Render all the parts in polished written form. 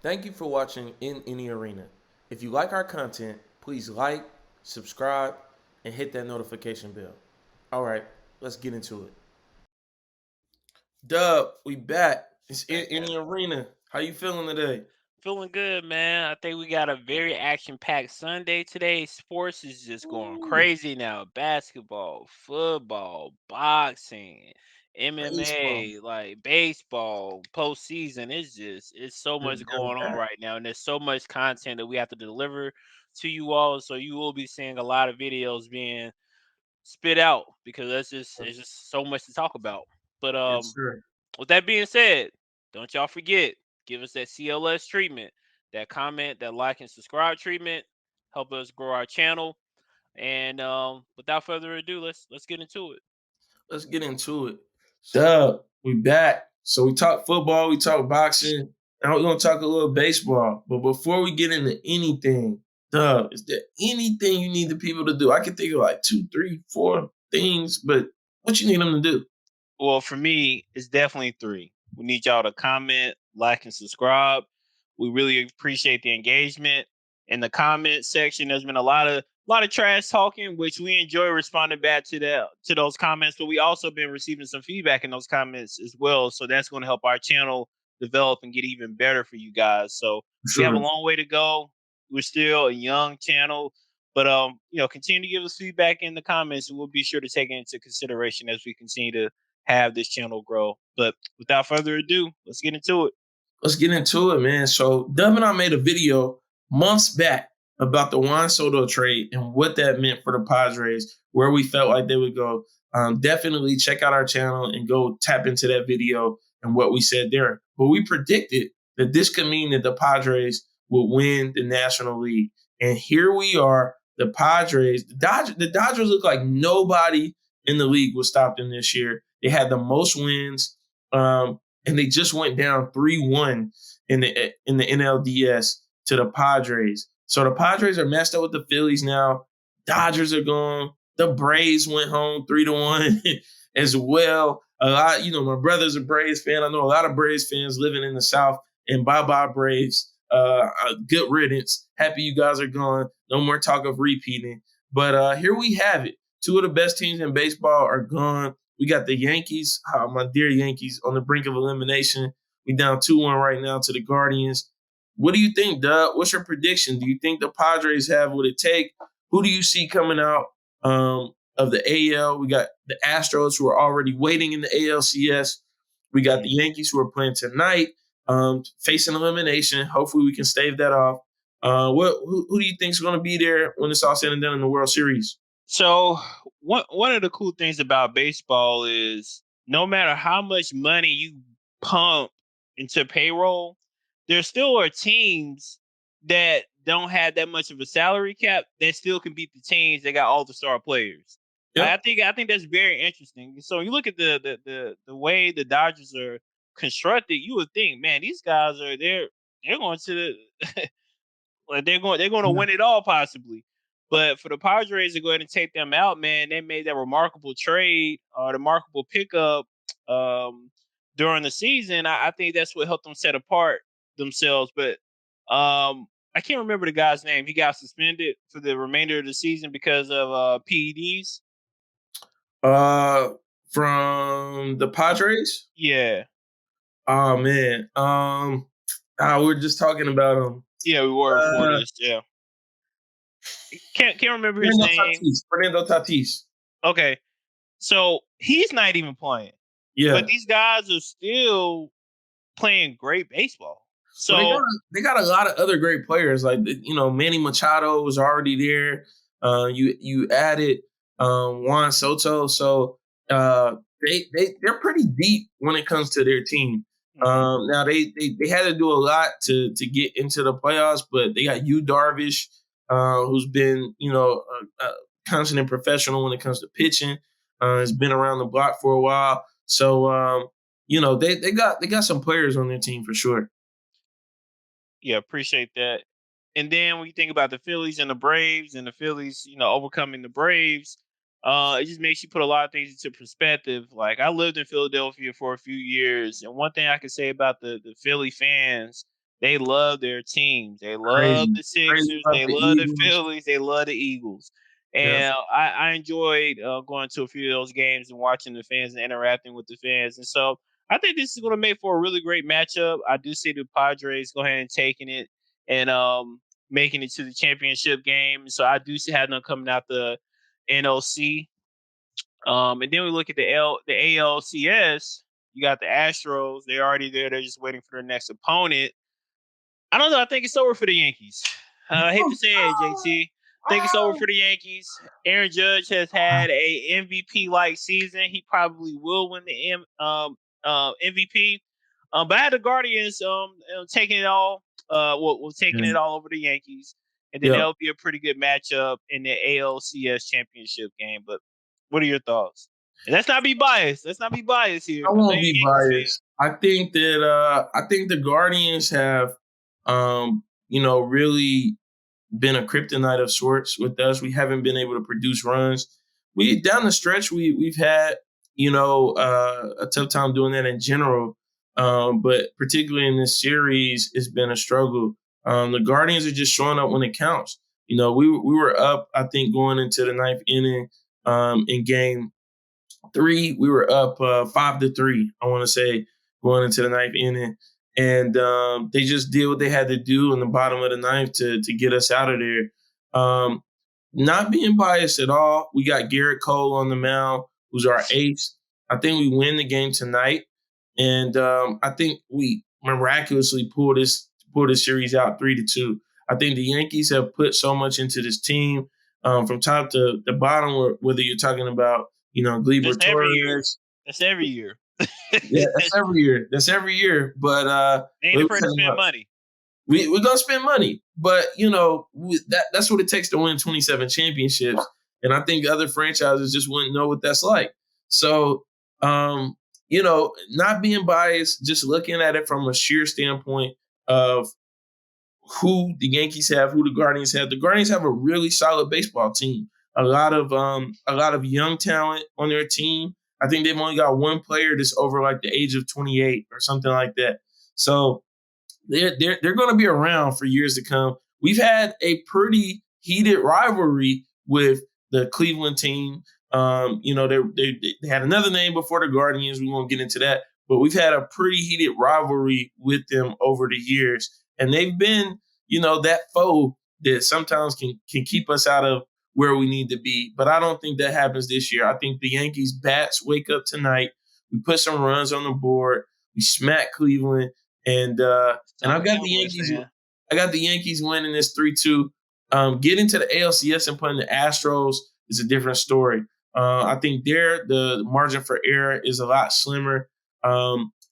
Thank you for watching In Any Arena. If you like our content, please like, subscribe, and hit that notification bell. All right, let's get into it. Dub, we back. It's In Any Arena. How you feeling today? Feeling good, man. I think we got a very action-packed Sunday today. Sports is just going Ooh, crazy now. Basketball, football, boxing, baseball. MMA, like baseball, postseason. It's so Just much jam going on packed. right now, and there's so much content that we have to deliver to you all. So you will be seeing a lot of videos being spit out because it's just so much to talk about. But Yes, sir. with that being said, don't y'all forget, give us that CLS treatment, that comment, that like and subscribe treatment. Help us grow our channel. And without further ado, let's get into it. Let's get into it. Dub, we back. So we talk football, we talk boxing, and we're gonna talk a little baseball. But before we get into anything, Dub, is there anything you need the people to do? I can think of like two, three, four things, but what you need them to do? Well, for me, it's definitely three. We need y'all to comment, like, and subscribe. We really appreciate the engagement in the comment section. There's been a lot of trash talking, which we enjoy responding back to those comments. But we also been receiving some feedback in those comments as well. So that's going to help our channel develop and get even better for you guys. So we have a Sure. long way to go. We're still a young channel, but continue to give us feedback in the comments, and we'll be sure to take it into consideration as we continue to have this channel grow. But without further ado, let's get into it. Let's get into it, man. So Dub and I made a video months back about the Juan Soto trade and what that meant for the Padres, where we felt like they would go. Definitely check out our channel and go tap into that video and what we said there. But we predicted that this could mean that the Padres would win the National League. And here we are, the Padres. The Dodgers look like nobody in the league would stop them this year. They had the most wins. And they just went down 3-1 in the NLDS to the Padres. So the Padres are messed up with the Phillies now. Dodgers are gone. The Braves went home 3-1 as well. A lot, my brother's a Braves fan. I know a lot of Braves fans living in the South. And bye bye Braves. Good riddance. Happy you guys are gone. No more talk of repeating. But here we have it. Two of the best teams in baseball are gone. We got the Yankees, my dear Yankees, on the brink of elimination. We down 2-1 right now to the Guardians. What do you think, Doug? What's your prediction? Do you think the Padres have what it take? Who do you see coming out of the AL? We got the Astros who are already waiting in the ALCS. We got the Yankees who are playing tonight, facing elimination. Hopefully, we can stave that off. Who do you think is going to be there when it's all said and done in the World Series? So one of the cool things about baseball is no matter how much money you pump into payroll, there still are teams that don't have that much of a salary cap that still can beat the teams that got all the star players. Yep. I think that's very interesting. So you look at the way the Dodgers are constructed, you would think, man, these guys they're going to the like they're going to win it all possibly. But for the Padres to go ahead and take them out, man, they made that remarkable trade or remarkable pickup um, during the season. I think that's what helped them set apart themselves. But I can't remember the guy's name. He got suspended for the remainder of the season because of PEDs. Uh, from the Padres. Yeah, Oh man. We are just talking about him. yeah, we were before Uh, this. Yeah, can't remember his Fernando name. Tatis. Fernando Tatis. Okay, so he's not even playing, but Yeah. these guys are still playing great basebal. Well, So they got a lot of other great players. Like Manny Machado was already there. You added Juan Soto, so uh, they're pretty deep when it comes to their team. mhm. Now they had to do a lot to get into the playoffs, but they got Yu Darvish, who's been constant and professional when it comes to pitching. Has been around the block for a while, so they got some players on their team for sure. Yeah, appreciate that. And then when you think about the Phillies and the Braves and the Phillies, overcoming the Braves, it just makes you put a lot of things into perspective. Like I lived in Philadelphia for a few years, and one thing I can say about the Philly fans, they love their teams. They love Crazy. the Crazy Sixers. about They the love the Eagles. Phillies. They love the Eagles. Yeah. And I enjoyed going to a few of those games and watching the fans and interacting with the fans. And so I think this is going to make for a really great matchup. I do see the Padres go ahead and taking it and making it to the championship game. So I do see have them coming out the NOC. And then we look at the ALCS. You got the Astros. They're already there. They're just waiting for their next opponent. I don't know. I think it's over for the Yankees. I hate to say it, JT. I think it's over for the Yankees. Aaron Judge has had a MVP like season. He probably will win the MVP. But I had the Guardians taking it all. Taking it all over the Yankees, and then Yeah. that'll be a pretty good matchup in the ALCS championship game. But what are your thoughts? And let's not be biased. Let's not be biased here. I I know you're won't a be Yankees fan. biased. I think the Guardians have really been a kryptonite of sorts with us. We haven't been able to produce runs. We down the stretch we've had a tough time doing that in general. But particularly in this series, it's been a struggle. The Guardians are just showing up when it counts. We were up, I think, going into the ninth inning in game three. We were up 5-3. I want to say going into the ninth inning, and they just did what they had to do in the bottom of the ninth to get us out of there. Um, Not being biased at all, we got Garrett Cole on the mound, who's our ace. I think we win the game tonight, and I think we miraculously pull this series out 3-2. I think the Yankees have put so much into this team from top to the bottom. Whether you're talking about Gleyber That's every year. Torres, That's every year. yeah, that's every year. That's every year. But They ain't afraid to spend money. we're gonna spend money, but that's what it takes to win 27 championships. And I think other franchises just wouldn't know what that's like. So, not being biased, just looking at it from a sheer standpoint of who the Yankees have, who the Guardians have. The Guardians have a really solid baseball team. A lot of young talent on their team. I think they've only got one player that's over like the age of 28 or something like that. So they're going to be around for years to come. We've had a pretty heated rivalry with the Cleveland team. They had another name before the Guardians. We won't get into that, but we've had a pretty heated rivalry with them over the years, and they've been, that foe that sometimes can keep us out of where we need to be. But I don't think that happens this year. I think the Yankees bats wake up tonight. We put some runs on the board. We smack Cleveland. And I've got the Yankees. I got the Yankees winning this 3-2. Getting to the ALCS and playing the Astros is a different story. I think the margin for error is a lot slimmer.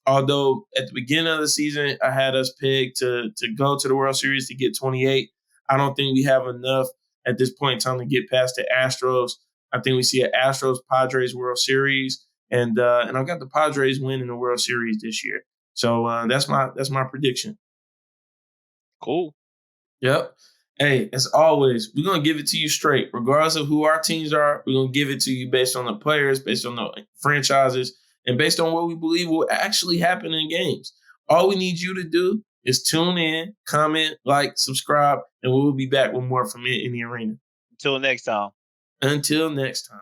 Although at the beginning of the season, I had us pegged to go to the World Series to get 28. I don't think we have enough at this point in time to get past the Astros. I think we see an Astros Padres World Series, and I've got the Padres winning the World Series this year. So that's my prediction. Cool. Yep. Hey, as always, we're gonna give it to you straight, regardless of who our teams are. We're gonna give it to you based on the players, based on the franchises, and based on what we believe will actually happen in games. All we need you to do is tune in, comment, like, subscribe, and we'll be back with more from It in the Arena. Until next time. Until next time.